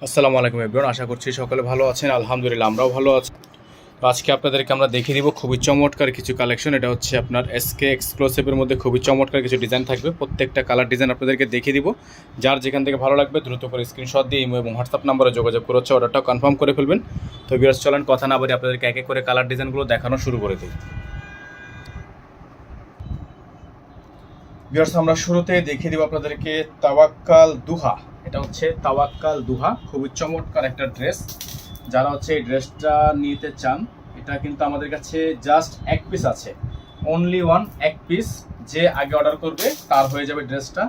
আসসালামু আলাইকুম এভরিওয়ান, আশা করছি সকলে ভালো আছেন। আলহামদুলিল্লাহ আমরাও ভালো আছি। তো আজকে আপনাদেরকে আমরা দেখিয়ে দিব খুবই চমৎকার কিছু কালেকশন। এটা হচ্ছে আপনার এসকে এক্সক্লুসিভের মধ্যে খুবই চমৎকার কিছু ডিজাইন থাকবে। প্রত্যেকটা কালার ডিজাইন আপনাদেরকে দেখিয়ে দিব। যার যেখান থেকে ভালো লাগবে দ্রুত করে স্ক্রিনশট দিয়ে ইমো এবং হোয়াটসঅ্যাপ নাম্বারে যোগাযোগ করে হচ্ছে অর্ডারটা কনফার্ম করে ফেলবেন। তো ভিউয়ার্স চলেন কথা না বলে আপনাদেরকে এক এক করে কালার ডিজাইনগুলো দেখানো শুরু করে দিই। ভিউয়ার্স আমরা শুরুতে দেখিয়ে দিব আপনাদেরকে তাওয়াক্কাল দুহা। এটা হচ্ছে তাওয়াক্কাল দুহা, খুবই চমৎকার একটা ড্রেস। যারা হচ্ছে এই ড্রেসটা নিতে চান, এটা কিন্তু আমাদের কাছে জাস্ট এক পিস আছে, অনলি ওয়ান, এক পিস। যে আগে অর্ডার করবে তার হয়ে যাবে ড্রেসটা।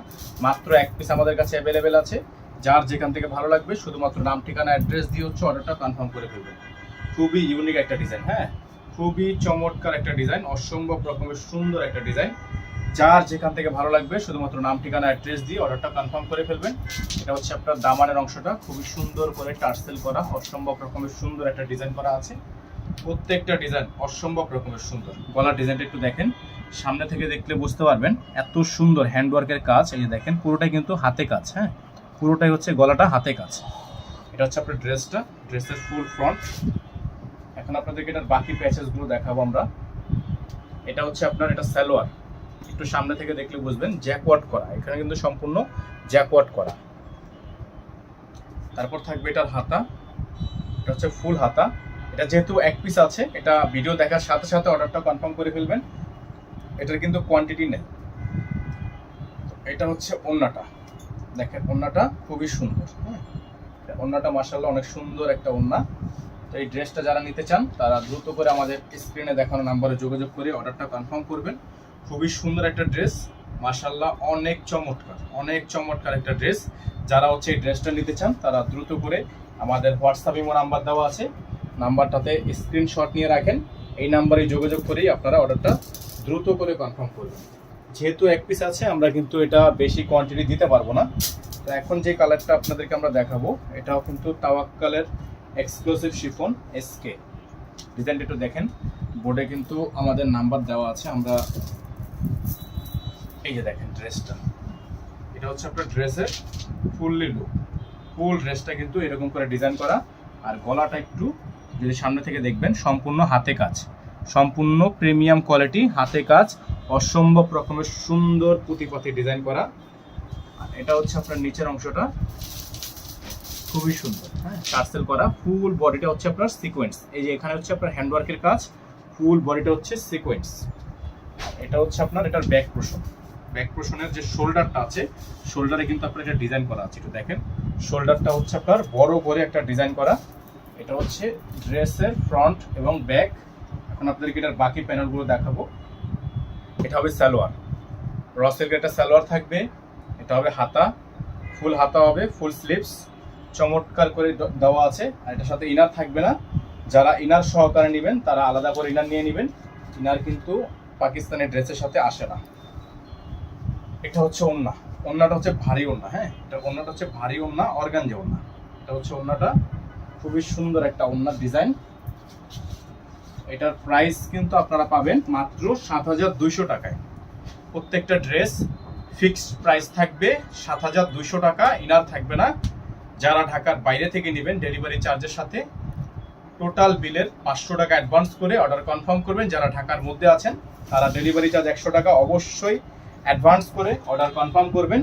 মাত্র এক পিস আমাদের কাছে অ্যাভেলেবেল আছে। যার যেখান থেকে ভালো লাগবে শুধুমাত্র নাম ঠিকানা অ্যাড্রেস দিয়ে হচ্ছে অর্ডারটা কনফার্ম করে ফেলবেন। খুবই ইউনিক একটা ডিজাইন, হ্যাঁ, খুবই চমৎকার একটা ডিজাইন, অসম্ভব রকমের সুন্দর একটা ডিজাইন। যার যেখান থেকে ভালো লাগবে শুধুমাত্র নাম ঠিকানা অ্যাড্রেস দিয়ে অর্ডারটা কনফার্ম করে ফেলবেন। এটা হচ্ছে আপনার দামানের অংশটা, খুবই সুন্দর করে টার্সেল করা, অসম্ভব রকমের সুন্দর একটা ডিজাইন করা আছে। প্রত্যেকটা ডিজাইন অসম্ভব রকমের সুন্দর। গলার ডিজাইনটা একটু দেখেন, সামনে থেকে দেখলে বুঝতে পারবেন এত সুন্দর হ্যান্ডওয়ার্কের কাজ। এই যে দেখেন পুরোটাই কিন্তু হাতে কাজ, হ্যাঁ, পুরোটাই হচ্ছে গলাটা হাতে কাজ। এটা হচ্ছে আপনার ড্রেসটা, ড্রেসের ফুল ফ্রন্ট। এখন আপনাদেরকে এটার বাকি প্যাচেসগুলো দেখাবো আমরা। এটা হচ্ছে আপনার, এটা সালোয়ার, একটু সামনে থেকে দেখলে বুঝবেন জ্যাকওয়ার্ড করা, এখানে কিন্তু সম্পূর্ণ জ্যাকওয়ার্ড করা। তারপর থাকবে এটার হাতা, এটা হচ্ছে ফুল হাতা। এটা যেহেতু এক পিস আছে, এটা ভিডিও দেখার সাথে সাথে অর্ডারটা কনফার্ম করে ফেলবেন, এটার কিন্তু কোয়ান্টিটি নেই। এটা হচ্ছে ওড়নাটা, দেখেন ওড়নাটা খুবই সুন্দর, হ্যাঁ, ওড়নাটা মাশাআল্লাহ অনেক সুন্দর একটা ওড়না। তো এই ড্রেসটা যারা নিতে চান তারা দ্রুত করে আমাদের স্ক্রিনে দেখানো নাম্বারে যোগাযোগ করে অর্ডারটা কনফার্ম করবেন। খুবই সুন্দর একটা ড্রেস, মাশাআল্লাহ অনেক চমৎকার, অনেক চমৎকার একটা ড্রেস। যারা হচ্ছে এই ড্রেসটা নিতে চান তারা দ্রুত করে আমাদের হোয়াটসঅ্যাপ ইমো নাম্বার দেওয়া আছে, নাম্বারটাতে স্ক্রিনশট নিয়ে রাখেন। এই নাম্বারে যোগাযোগ করেই আপনারা অর্ডারটা দ্রুত করে কনফার্ম করবেন। যেহেতু এক পিস আছে আমরা কিন্তু এটা বেশি কোয়ান্টিটি দিতে পারবো না। তো এখন যে কালারটা আপনাদেরকে আমরা দেখাবো এটাও কিন্তু তাওয়াক্কালের এক্সক্লুসিভ শিফন এসকে। ডিজাইনটা একটু দেখেন, বোর্ডে কিন্তু আমাদের নাম্বার দেওয়া আছে। আমরা এই যে দেখেন ড্রেসটা, এটা হচ্ছে আপনার ড্রেসের ফুললি লুক। ফুল ড্রেসটা কিন্তু এরকম করে ডিজাইন করা, আর গলাটা একটু যদি সামনে থেকে দেখবেন সম্পূর্ণ হাতে কাজ, সম্পূর্ণ প্রিমিয়াম কোয়ালিটি হাতে কাজ, অসম্ভব রকমের সুন্দর পুঁতিপাতি ডিজাইন করা। আর এটা হচ্ছে আপনার নিচের অংশটা, খুবই সুন্দর, হ্যাঁ, টার্সেল করা। ফুল বডিটা হচ্ছে আপনার সিকোয়েন্স, এই যে এখানে হচ্ছে আপনার হ্যান্ডওয়ার্কের কাজ, ফুল বডিটা হচ্ছে সিকোয়েন্স। এটা হচ্ছে আপনার এটার ব্যাক পোর্শন, ব্যাক পোর্শনের যে শোল্ডারটা আছে, শোল্ডারে কিন্তু আপনার এটা ডিজাইন করা আছে। একটু দেখেন শোল্ডারটা হচ্ছে আপনার বড় করে একটা ডিজাইন করা। এটা হচ্ছে ড্রেসের ফ্রন্ট এবং ব্যাক। এখন আপনাদেরকে এটার বাকি প্যানেলগুলো দেখাবো। এটা হবে সালোয়ার, র সিল্কের একটা সালোয়ার থাকবে। এটা হবে হাতা, ফুল হাতা হবে, ফুল স্লিভস চমৎকার করে দেওয়া আছে। আর এটার সাথে ইনার থাকবে না, যারা ইনার সহকারে নেবেন তারা আলাদা করে ইনার নিয়ে নেবেন। ইনার কিন্তু পাকিস্তানি ড্রেসের সাথে আসে না। এটা হচ্ছে ওড়না, ওড়নাটা হচ্ছে ভারী ওড়না, হ্যাঁ, এটা ওড়নাটা হচ্ছে ভারী ওড়না, অর্গানজা ওড়না। এটা হচ্ছে ওড়নাটা, খুবই সুন্দর একটা ওড়নার ডিজাইন। এটার প্রাইস কিন্তু আপনারা পাবেন মাত্র ৭,২০০ টাকায়। প্রত্যেকটা ড্রেস ফিক্সড প্রাইস থাকবে ৭,২০০ টাকা, ইনার থাকবে না। যারা ঢাকার বাইরে থেকে নেবেন ডেলিভারি চার্জের সাথে টোটাল বিলের ৫০০ টাকা অ্যাডভান্স করে অর্ডার কনফার্ম করবেন। যারা ঢাকার মধ্যে আছেন তারা ডেলিভারি চার্জ ১০০ টাকা অবশ্যই অ্যাডভান্স করে অর্ডার কনফার্ম করবেন।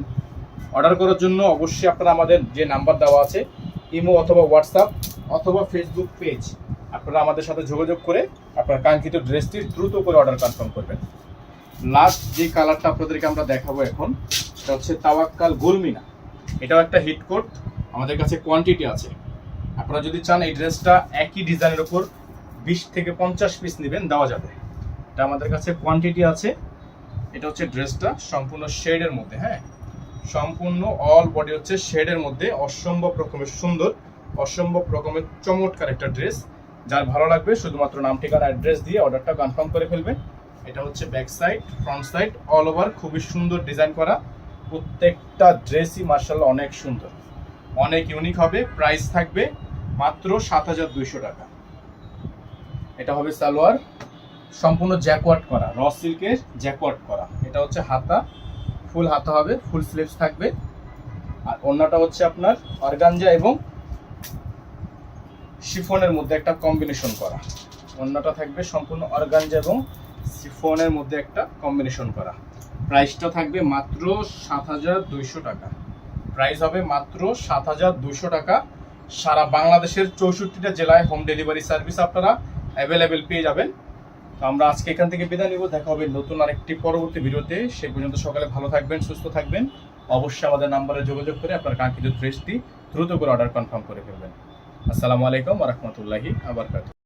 অর্ডার করার জন্য অবশ্যই আপনারা আমাদের যে নাম্বার দেওয়া আছে, ইমো অথবা হোয়াটসঅ্যাপ অথবা ফেসবুক পেজ, আপনারা আমাদের সাথে যোগাযোগ করে আপনার কাঙ্ক্ষিত ড্রেসটি দ্রুত করে অর্ডার কনফার্ম করবেন। লাস্ট যে কালারটা আপনাদেরকে আমরা দেখাবো এখন, সেটা হচ্ছে তাওয়াক্কাল গোলমিনা। এটাও একটা হিট কোট, আমাদের কাছে কোয়ান্টিটি আছে। আপনারা যদি চান এই ড্রেসটা একই ডিজাইনের উপর ২০ থেকে ৫০ পিস নেবেন, দেওয়া যাবে। এটা আমাদের কাছে কোয়ান্টিটি আছে। এটা হচ্ছে ড্রেসটা সম্পূর্ণ শেডের মধ্যে, হ্যাঁ, সম্পূর্ণ অল বডি হচ্ছে শেডের মধ্যে, অসম্ভব রকমের সুন্দর, অসম্ভব রকমের চমৎকার একটা ড্রেস। যার ভালো লাগবে শুধুমাত্র নাম ঠিকানা অ্যাড্রেস দিয়ে অর্ডারটা কনফার্ম করে ফেলবেন। এটা হচ্ছে back side, front side all over খুবই সুন্দর ডিজাইন করা। প্রত্যেকটা ড্রেসই মার্শাল্লাহ অনেক সুন্দর, অনেক ইউনিক হবে। প্রাইস থাকবে মাত্র ৭,২০০ টাকা। এটা হবে সালোয়ার, সম্পূর্ণ জ্যাকওয়ার্ড করা, র সিল্কের জ্যাকওয়ার্ড করা। এটা হচ্ছে হাতা, ফুল হাতা হবে, ফুল স্লিভস থাকবে। আর ওড়নাটা হচ্ছে আপনার অর্গানজা এবং শিফনের মধ্যে একটা কম্বিনেশন করা। অন্যটা থাকবে সম্পূর্ণ অর্গানজা এবং শিফনের মধ্যে একটা কম্বিনেশন করা। প্রাইসটা থাকবে মাত্র ৭,২০০ টাকা। প্রাইস হবে মাত্র ৭,২০০ টাকা। সারা বাংলাদেশের ৬৪টা জেলায় হোম ডেলিভারি সার্ভিস আপনারা অ্যাভেলেবেল পেয়ে যাবেন। তো আমরা আজকে এখান থেকে বিদায় নিব। দেখা হবে নতুন আরেকটি পরবর্তী ভিডিওতে। সে পর্যন্ত সকালে ভালো থাকবেন, সুস্থ থাকবেন। অবশ্যই আমাদের নাম্বারে যোগাযোগ করে আপনার কাঙ্ক্ষিত ড্রেসটি দ্রুত করে অর্ডার কনফার্ম করে ফেলবেন। আসসালামু আলাইকুম ওয়া রাহমাতুল্লাহি ওয়া বারাকাতুহু।